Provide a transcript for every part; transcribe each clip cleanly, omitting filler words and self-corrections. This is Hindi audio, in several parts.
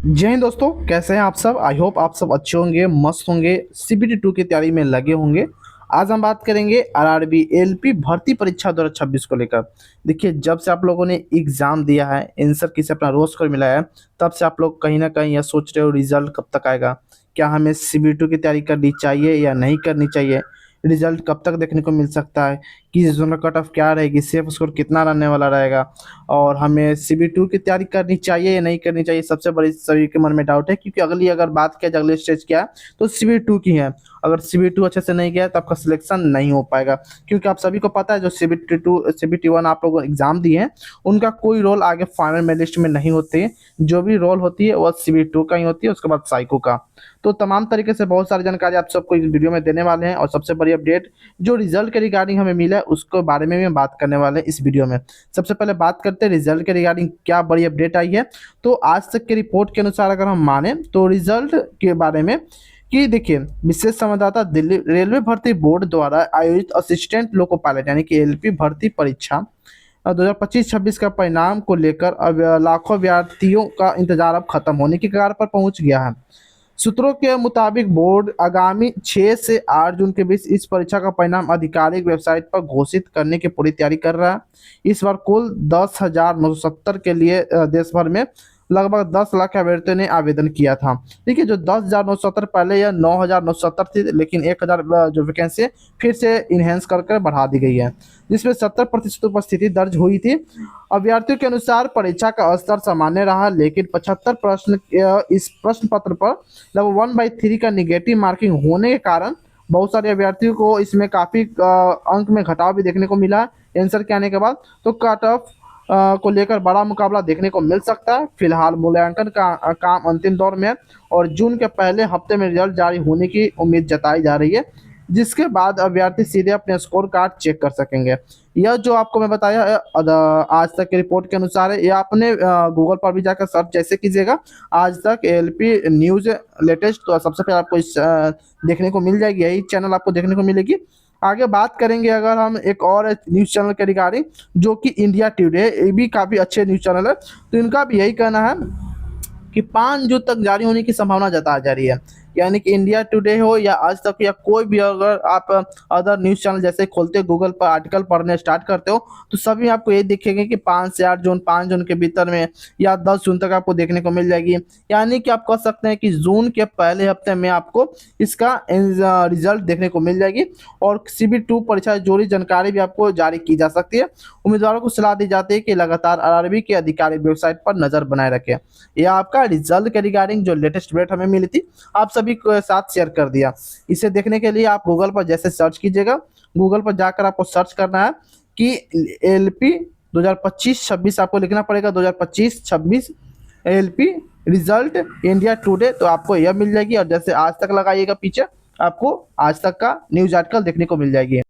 जय हिंद दोस्तों, कैसे हैं आप सब। आई होप आप सब अच्छे होंगे, मस्त होंगे, सीबीटी 2 की तैयारी में लगे होंगे। आज हम बात करेंगे आरआरबी एलपी भर्ती परीक्षा 2026 को लेकर। देखिए, जब से आप लोगों ने एग्जाम दिया है, आंसर की से अपना रोज स्कोर मिला है, तब से आप लोग कहीं ना कहीं यह सोच रहे हो रिजल्ट कब तक आएगा, क्या हमें सीबीटी 2 की तैयारी करनी चाहिए या नहीं करनी चाहिए, रिजल्ट कब तक देखने को मिल सकता है, किस जोन का कट ऑफ क्या रहेगी, सेफ स्कोर कितना रहने वाला रहेगा, और हमें सीबीटी 2 की तैयारी करनी चाहिए या नहीं करनी चाहिए। सबसे बड़ी सभी के मन में डाउट है, क्योंकि अगली अगर बात किया जाए अगले स्टेज क्या है, तो सीबीटी 2 की है। अगर सीबीटी 2 अच्छे से नहीं गया तो आपका सिलेक्शन नहीं हो पाएगा, क्योंकि आप सभी को पता है जो सीबीटी 2 सीबीटी 1 आप लोग एग्जाम दिए हैं, उनका कोई रोल आगे फाइनल में लिस्ट में नहीं होते हैं। जो भी रोल होती है वह सीबीटी 2 का ही होती है, उसके बाद साइको का। तो तमाम तरीके से बहुत सारी जानकारी आप सबको इस वीडियो में देने वाले हैं, और सबसे बड़ी अपडेट जो रिजल्ट के रिगार्डिंग हमें मिला है उसके बारे में भी हम बात करने वाले हैं इस वीडियो में। सबसे पहले बात करते हैं रिजल्ट के रिगार्डिंग क्या बड़ी अपडेट आई है। तो आज तक के रिपोर्ट के अनुसार अगर हम माने तो रिजल्ट के बारे में कि देखिए, विशेष संवाददाता दिल्ली रेलवे भर्ती बोर्ड द्वारा आयोजित असिस्टेंट लोको पायलट यानी कि एलपी भर्ती परीक्षा 2025-26 का परिणाम को लेकर अब लाखों अभ्यर्थियों का इंतजार अब खत्म होने की कगार पर पहुंच गया है। सूत्रों के मुताबिक बोर्ड आगामी 6 से 8 जून के बीच इस परीक्षा का परिणाम आधिकारिक वेबसाइट पर घोषित करने की पूरी तैयारी कर रहा है। इस बार कुल 10,970 के लिए देश भर में लगभग 10 लाख अभ्यर्थियों ने आवेदन किया था। देखिए, जो 10,970 पहले यह 9,970 थी, लेकिन 1,000 जो वैकेंसी फिर से इन्हेंस कर बढ़ा दी गई है, जिसमें 70% उपस्थिति दर्ज हुई थी। अभ्यर्थियों के अनुसार परीक्षा का स्तर सामान्य रहा, लेकिन 75 प्रश्न इस प्रश्न पत्र पर लगभग 1/3 का निगेटिव मार्किंग होने के कारण बहुत सारे अभ्यर्थियों को इसमें काफ़ी अंक में घटाव भी देखने को मिला है आंसर के आने के बाद। तो कट ऑफ को लेकर बड़ा मुकाबला देखने को मिल सकता है। फिलहाल मूल्यांकन का काम अंतिम दौर में है, और जून के पहले हफ्ते में रिजल्ट जारी होने की उम्मीद जताई जा रही है, जिसके बाद अभ्यर्थी सीधे अपने स्कोर कार्ड चेक कर सकेंगे। यह जो आपको मैं बताया है आज तक की रिपोर्ट के अनुसार है। या अपने गूगल पर भी जाकर सर्च जैसे कीजिएगा आज तक एलपी न्यूज़ लेटेस्ट, तो सबसे पहले आपको इस देखने को मिल जाएगी, यही चैनल आपको देखने को मिलेगी। आगे बात करेंगे अगर हम एक और न्यूज़ चैनल के रिगार्डिंग, जो कि इंडिया टुडे, ये भी काफ़ी अच्छे न्यूज़ चैनल है। तो इनका भी यही कहना है कि 5 जून तक जारी होने की संभावना जताई जा रही है। यानी कि इंडिया टुडे हो या आज तक या कोई भी, अगर आप अदर न्यूज़ चैनल जैसे खोलते गूगल पर आर्टिकल पढ़ने स्टार्ट करते हो, तो सभी आपको ये दिखेंगे कि 5 से 8 जून, 5 जून के भीतर में या 10 जून तक आपको देखने को मिल जाएगी। यानी कि आप कह सकते हैं कि जून के पहले हफ्ते में आपको इसका रिजल्ट देखने को मिल जाएगी, और सीबीटी 2 परीक्षा से जुड़ी जानकारी भी आपको जारी की जा सकती है। उम्मीदवारों को सलाह दी जाती है कि लगातार आरआरबी की आधिकारिक वेबसाइट पर नजर बनाए रखें। यह आपका रिजल्ट के रिगार्डिंग जो लेटेस्ट अपडेट हमें मिली थी, आप सभी के साथ शेयर कर दिया। इसे देखने के लिए आप गूगल पर जैसे सर्च कीजिएगा, गूगल पर जाकर आपको सर्च करना है कि एलपी 2025-26 आपको लिखना पड़ेगा, 2025-26 एलपी रिजल्ट इंडिया टुडे, तो आपको यह मिल जाएगी। और जैसे आज तक लगाइएगा पीछे, आपको आज तक का न्यूज आर्टिकल देखने को मिल जाएगी।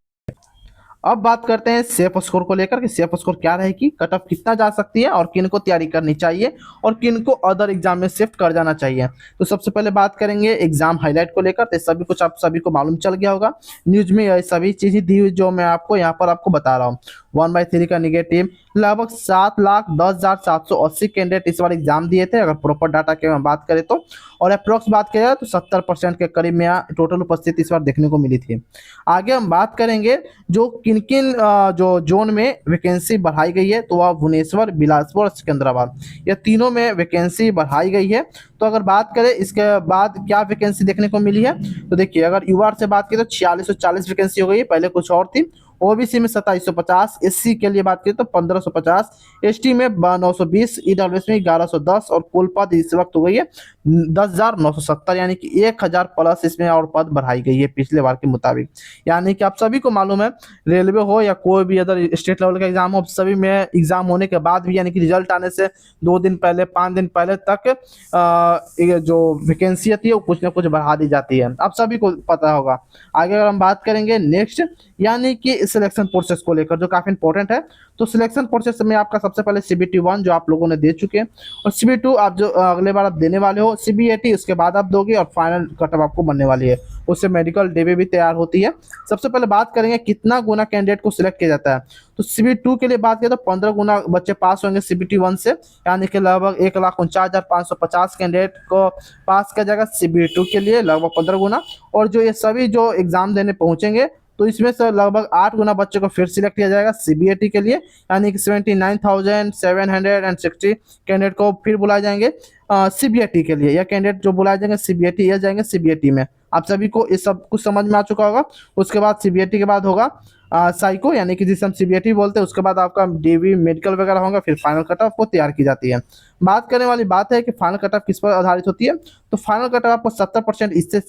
अब बात करते हैं सेफ स्कोर को लेकर कि सेफ स्कोर क्या रहेगी, कट ऑफ कितना जा सकती है, और किन को तैयारी करनी चाहिए और किन को अदर एग्जाम में शिफ्ट कर जाना चाहिए। तो सबसे पहले बात करेंगे एग्जाम हाईलाइट को लेकर। तो सभी कुछ आप सभी को मालूम चल गया होगा, न्यूज में ये सभी चीजें दी हुई जो मैं आपको यहाँ पर आपको बता रहा हूँ। 1/3 का निगेटिव, लगभग 7,10,780 कैंडिडेट इस बार एग्जाम दिए थे, अगर प्रॉपर डाटा की बात करें तो। और अप्रोक्स बात किया जाए तो 70% के करीब में टोटल उपस्थिति इस बार देखने को मिली थी। आगे हम बात करेंगे जो किन किन जो जोन में वैकेंसी बढ़ाई गई है, तो वह भुवनेश्वर, बिलासपुर और सिकंदराबाद, ये तीनों में वैकेंसी बढ़ाई गई है। तो अगर बात करें इसके बाद क्या वैकेंसी देखने को मिली है, तो देखिए, अगर यूआर से बात करें तो 4640 वैकेंसी हो गई है, पहले कुछ और थी। ओबीसी में 2750, एससी के लिए बात करें तो 1550, एसटी में 920, ईडब्ल्यूएस में 1110, और कुल पद इस वक्त हो गई है 10,970, यानी कि 1000 प्लस इसमें और पद बढ़ाई गई है पिछले बार के मुताबिक। यानी कि आप सभी को मालूम है, रेलवे हो या कोई भी अदर स्टेट लेवल का एग्जाम हो, सभी में एग्जाम होने के बाद भी यानी कि रिजल्ट आने से 2 दिन पहले, 5 दिन पहले तक ये जो वैकेंसी आती है वो कुछ ना कुछ बढ़ा दी जाती है, आप सभी को पता होगा। आगे अगर हम बात करेंगे नेक्स्ट, यानी कि सिलेक्शन प्रोसेस को लेकर जो काफी इंपॉर्टेंट है। तो सिलेक्शन प्रोसेस में आपका सबसे पहले सीबीटी 1 जो आप लोगों ने दे चुके हैं, और सीबीटी 2 आप जो अगले बार आप देने वाले हो, सीबीएटी उसके बाद आप दोगे, और फाइनल कटअप आपको बनने वाली है। उससे मेडिकल डिग्री भी तैयार होती है। सबसे पहले बात करेंगे कितना गुना कैंडिडेट को सिलेक्ट किया जाता है। तो CBT2 के लिए बात करें तो 15 गुना बच्चे पास होंगे CBT1 से, यानी कि लगभग 1,49,550 कैंडिडेट को पास किया जाएगा CBT2 के लिए, लगभग 15 गुना। और जो ये सभी जो एग्जाम देने पहुंचेंगे तो इसमें से लगभग 8 गुना बच्चों को फिर सिलेक्ट किया जाएगा CBAT के लिए, यानी कि 79,760 कैंडिडेट को फिर बुलाए जाएंगे CBAT के लिए। या कैंडिडेट जो बुलाए जाएंगे CBAT या जाएंगे CBAT में। आप सभी को ये सब कुछ समझ में आ चुका होगा। उसके बाद CBAT के बाद होगा साइको, यानी कि जिसे हम CBAT बोलते हैं। उसके बाद आपका DV मेडिकल वगैरह होगा, फिर फाइनल कट ऑफ को तैयार की जाती है। बात करने वाली बात है कि फाइनल कट ऑफ किस पर आधारित होती है। तो फाइनल कट ऑफ आपको 70% इससे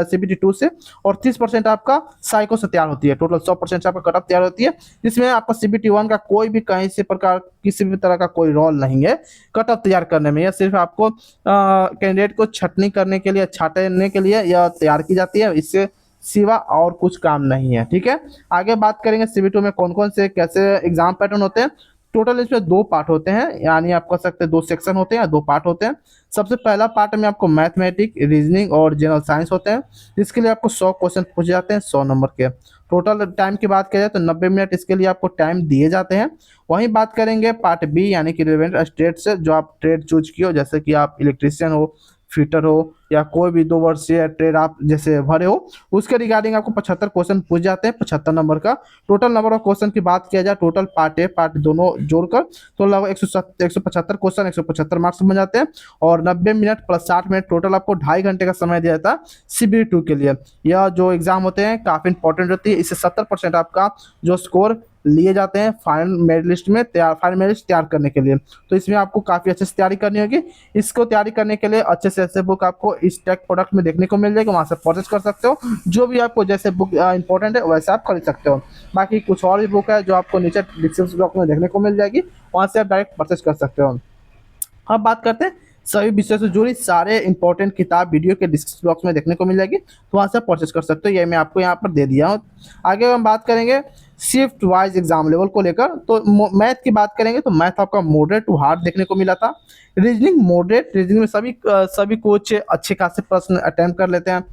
CBT2 से और 30% आपका साइको से तैयार होती है। टोटल 100% से आपका कट ऑफ तैयार होती है, जिसमें आपका CBT1 का कोई भी कहीं से प्रकार किसी भी तरह का कोई रोल नहीं है कट ऑफ तैयार करने में। यह सिर्फ आपको कैंडिडेट को छटनी करने के लिए, छाटने के लिए यह तैयार की जाती है, इससे सिवा और कुछ काम नहीं है। ठीक है, आगे बात करेंगे CBT2 में कौन कौन से कैसे एग्जाम पैटर्न होते हैं। टोटल इसमें 2 पार्ट होते हैं, यानी आप कह सकते हैं 2 सेक्शन होते हैं, 2 पार्ट होते हैं। सबसे पहला पार्ट में आपको मैथमेटिक, रीजनिंग और जनरल साइंस होते हैं, जिसके लिए आपको 100 क्वेश्चन पूछे जाते हैं 100 नंबर के। टोटल टाइम की बात करें तो 90 मिनट इसके लिए आपको टाइम दिए जाते हैं। वहीं बात करेंगे पार्ट बी, यानी कि रिलेवेंट स्टेट से जो आप ट्रेड चूज किए हो, जैसे कि आप इलेक्ट्रीशियन हो, फिटर हो, या कोई भी 2 वर्षीय ट्रेड आप जैसे भरे हो, उसके रिगार्डिंग आपको 75 क्वेश्चन पूछ जाते हैं 75 नंबर का। टोटल नंबर ऑफ क्वेश्चन की बात किया जाए, टोटल पार्ट ए पार्ट दोनों जोड़कर तो लगभग 175 क्वेश्चन 175 मार्क्स बन जाते हैं। और 90 मिनट प्लस 60 मिनट टोटल आपको 2.5 घंटे का समय दिया जाता है CBT2 के लिए। यह जो एग्जाम होते हैं काफ़ी इंपॉर्टेंट होती है, इससे 70% आपका जो स्कोर लिए जाते हैं फाइनल मेरिट लिस्ट में फाइनल मेरिट तैयार करने के लिए। तो इसमें आपको काफ़ी अच्छे से तैयारी करनी होगी। इसको तैयारी करने के लिए अच्छे से ऐसे बुक आपको इस टेक प्रोडक्ट में देखने को मिल जाएगी, वहाँ से परचेस कर सकते हो। जो भी आपको जैसे बुक इंपॉर्टेंट है वैसे आप खरीद सकते हो। बाकी कुछ और भी बुक है जो आपको नीचे डिस्क्रिप्शन बॉक्स में देखने को मिल जाएगी, वहाँ से आप डायरेक्ट परचेस कर सकते हो। अब बात करते हैं सभी विषय से जुड़ी सारे इंपॉर्टेंट किताब वीडियो के डिस्क्रिप्शन बॉक्स में देखने को मिल जाएगी, तो वहाँ से परचेस कर सकते हो। ये मैं आपको यहाँ पर दे दिया हूँ। आगे हम बात करेंगे शिफ्ट वाइज एग्जाम लेवल को लेकर। तो मैथ की बात करेंगे तो मैथ आपका मॉडरेट टू हार्ड देखने को मिला था। रीजनिंग मॉडरेट, रीजनिंग में सभी कुछ अच्छे खासे प्रश्न अटेम्प्ट कर लेते हैं।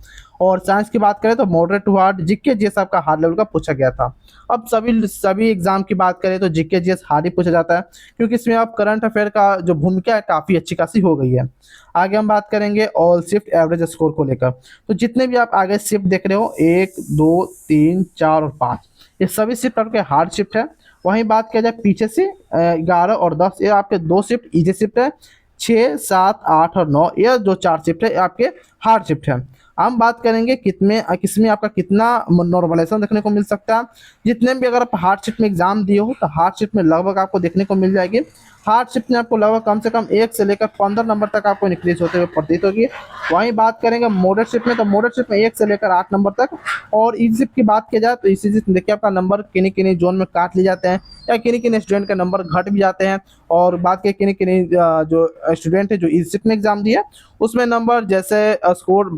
और साइंस की बात करें तो moderate to hard, GK GS आपका हार्ड लेवल का पूछा गया था। अब सभी एग्जाम की बात करें तो जीके जीएस हार्ड ही पूछा जाता है, क्योंकि इसमें आप करंट अफेयर का जो भूमिका है काफ़ी अच्छी खासी हो गई है। आगे हम बात करेंगे ऑल शिफ्ट एवरेज स्कोर को लेकर। तो जितने भी आप आगे शिफ्ट देख रहे हो 1, 2, 3, 4 और 5, ये सभी शिफ्ट आपके हार्ड शिफ्ट है। वहीं बात किया जाए पीछे से 11 और 10, ये आपके 2 शिफ्ट इजी शिफ्ट है। 6, 7, 8 और 9 ये जो 4 शिफ्ट है आपके हार्ड शिफ्ट है। हम बात करेंगे किसमें आपका कितना नॉर्मलाइजेशन देखने को मिल सकता है। जितने भी अगर आप हार्ड शिफ्ट में एग्जाम दिए हो तो हार्ड शिफ्ट में लगभग आपको देखने को मिल जाएगी। हार्ड शिफ्ट में आपको लगभग कम से कम 1 से लेकर 15 नंबर तक आपको इंक्रीज होते हुए प्रतीत होगी। वहीं बात करेंगे मॉडरेट शिफ्ट में, तो मॉडरेट शिफ्ट में 1 से लेकर 8 नंबर तक। और इजी शिफ्ट की बात की जाए तो इसी शिफ्ट में देखिए आपका नंबर किन्हीं जोन में काट लिए जाते हैं, या किन्हीं स्टूडेंट का नंबर घट भी जाते हैं। और बात करें किन्हीं जो स्टूडेंट है जो इस शिफ्ट में एग्जाम दिए, उसमें नंबर जैसे स्कोर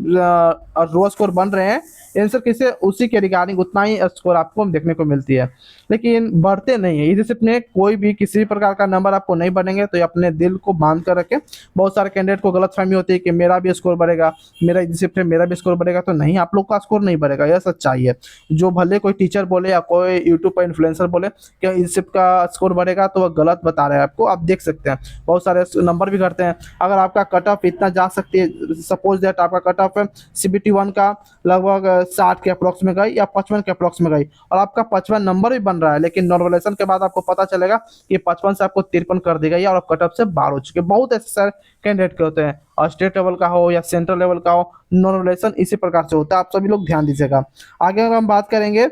रो स्कोर बन रहे हैं, आंसर किसे उसी के रिगार्डिंग उतना ही स्कोर आपको देखने को मिलती है, लेकिन बढ़ते नहीं है। इस शिफ्ट में कोई भी किसी भी प्रकार का नंबर आपको नहीं बढ़ेंगे, तो ये अपने दिल को बांध कर रखें। बहुत सारे कैंडिडेट को गलतफहमी होती है कि मेरा भी स्कोर बढ़ेगा, मेरा इस शिफ्ट में मेरा भी स्कोर बढ़ेगा, तो नहीं, आप लोग का स्कोर नहीं बढ़ेगा, यह सच्चाई है। जो भले कोई टीचर बोले या कोई यूट्यूब पर इन्फ्लुएंसर बोले कि इस शिफ्ट का स्कोर बढ़ेगा, तो वह गलत बता रहे हैं आपको। आप देख सकते हैं बहुत सारे नंबर भी घटते हैं। अगर आपका कट ऑफ इतना जा सकती है, सपोज दैट आपका कट ऑफ CBT1 का लगभग 60 के अप्रोक्स में गई या 55 के अप्रोक्स में गई, और आपका 55 नंबर भी बन रहा है, लेकिन नॉर्मलाइजेशन के बाद आपको पता चलेगा कि 55 से आपको 53 कर दी गई और आप कट ऑफ से बाहर हो चुके। बहुत ऐसे सारे कैंडिडेट के होते हैं, और स्टेट लेवल का हो या सेंट्रल लेवल का हो, नॉर्मलाइजेशन इसी प्रकार से होता है। आप सभी लोग ध्यान दीजिएगा। आगे अगर हम बात करेंगे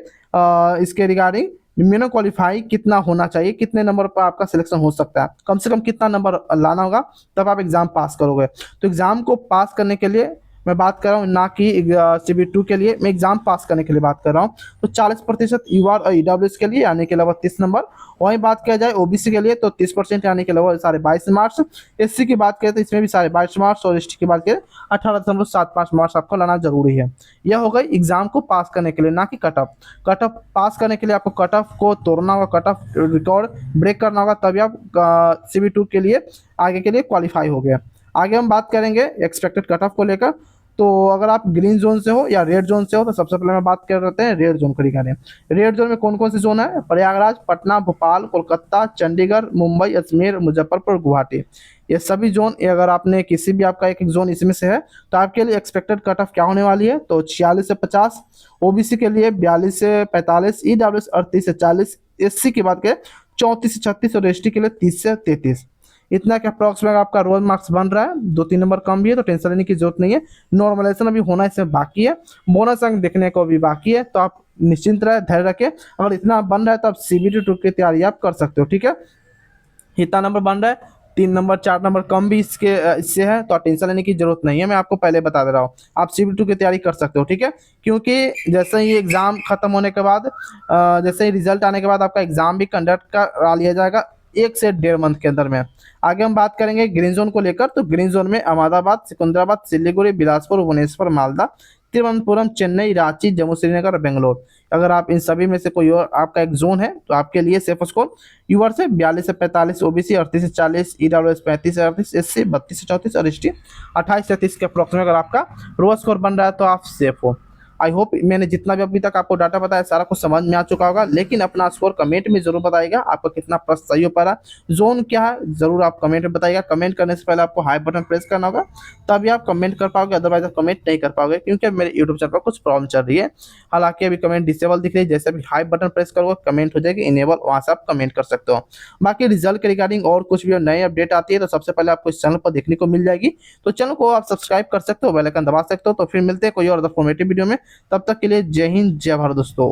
इसके रिगार्डिंग मिनिमम क्वालिफाई कितना होना चाहिए, कितने नंबर पर आपका सिलेक्शन हो सकता है, कम से कम कितना नंबर लाना होगा तब आप एग्जाम पास करोगे। तो एग्जाम को पास करने के लिए मैं बात कर रहा हूँ, ना कि CBT2 के लिए, मैं एग्जाम पास करने के लिए बात कर रहा हूँ। तो 40% UR और EWS के लिए, यानी कि लगभग 30 नंबर। वहीं बात किया जाए OBC के लिए तो 30%, यानी कि लगभग 22.5 मार्क्स। SC की बात करें तो इसमें भी 22.5 मार्क्स, और ST की बात करें 18.75 मार्क्स आपको लाना जरूरी है। यह हो गई एग्जाम को पास करने के लिए, ना कि कट ऑफ। कट ऑफ पास करने के लिए आपको कट ऑफ को तोड़ना होगा, कट ऑफ रिकॉर्ड ब्रेक करना होगा, तभी आप CBT2 के लिए आगे के लिए क्वालिफाई हो गए। आगे हम बात करेंगे एक्सपेक्टेड कट ऑफ को लेकर। तो अगर आप ग्रीन जोन से हो या रेड जोन से हो तो सबसे पहले मैं बात कर रहे हैं रेड जोन को रिगार्डिंग। रेड जोन में कौन कौन सी जोन है? प्रयागराज, पटना, भोपाल, कोलकाता, चंडीगढ़, मुंबई, अजमेर, मुजफ्फरपुर, गुवाहाटी। ये सभी जोन, ये अगर आपने किसी भी आपका एक एक जोन इसमें से है तो आपके लिए एक्सपेक्टेड कट ऑफ क्या होने वाली है? तो 46 से 50, ओबीसी के लिए 42 से 45, ईडब्ल्यूएस 38 से 40, एससी की बात करें 34 से 36 और एसटी के लिए 30 से 33। इतना क्या अप्रॉक्सीमेट आपका रोज मार्क्स बन रहा है, 2-3 नंबर कम भी है तो टेंशन लेने की जरूरत नहीं है। नॉर्मलाइजेशन अभी होना इसमें बाकी है, बोनस अंक देखने को भी बाकी है, तो आप निश्चिंत रहे, धैर्य रखें। अगर इतना बन रहा है तो आप सीबीटी 2 की तैयारी आप कर सकते हो, ठीक है। इतना नंबर बन रहा है, 3 नंबर 4 नंबर कम भी इससे है, तो आप टेंशन लेने की जरूरत नहीं है। मैं आपको पहले बता दे रहा हूँ, आप सीबीटी 2 की तैयारी कर सकते हो, ठीक है। क्योंकि जैसे ही एग्जाम खत्म होने के बाद, जैसे ही रिजल्ट आने के बाद आपका एग्जाम भी कंडक्ट करा लिया जाएगा 1 से 1.5 मंथ के अंदर में। आगे हम बात करेंगे ग्रीन जोन को लेकर, तो ग्रीन जोन में अहमदाबाद, सिकंदराबाद, सिलीगुड़ी, बिलासपुर, भुवनेश्वर, मालदा, तिरुवनंतपुरम, चेन्नई, रांची, जम्मू श्रीनगर और बेंगलोर। अगर आप इन सभी में से कोई और आपका एक जोन है तो आपके लिए सेफ स्कोर यूआर से 42 से 45, ओबीसी 38 से 40, ईडब्ल्यूएस 35 से 38, एससी 32 से 34 और एसटी 28 से 30 के अप्रोक्सीमेट अगर आपका रो स्कोर बन रहा है तो आप सेफ हो। आई होप मैंने जितना भी अभी तक आपको डाटा बताया सारा कुछ समझ में आ चुका होगा, लेकिन अपना स्कोर कमेंट में जरूर बताइएगा, आपका कितना प्रश्न सही हो पा रहा है, जोन क्या है जरूर आप कमेंट में बताइएगा। कमेंट करने से पहले आपको हाई बटन प्रेस करना होगा, तभी आप कमेंट कर पाओगे, अदरवाइज आप कमेंट नहीं कर पाओगे, क्योंकि मेरे यूट्यूब चैनल पर कुछ प्रॉब्लम चल रही है। हालांकि अभी कमेंट डिसेबल दिख रही है, जैसे अभी हाई बटन प्रेस करोगे कमेंट हो जाएगी इनेबल, वहां से आप कमेंट कर सकते हो। बाकी रिजल्ट के रिगार्डिंग और कुछ भी नई अपडेट आती है तो सबसे पहले आपको इस चैनल पर देखने को मिल जाएगी, तो चैनल को आप सब्सक्राइब कर सकते हो, बेल आइकन दबा सकते हो। तो फिर मिलते हैं कोई और फॉर्मेटिव वीडियो में, तब तक के लिए जय हिंद जय भारत दोस्तों।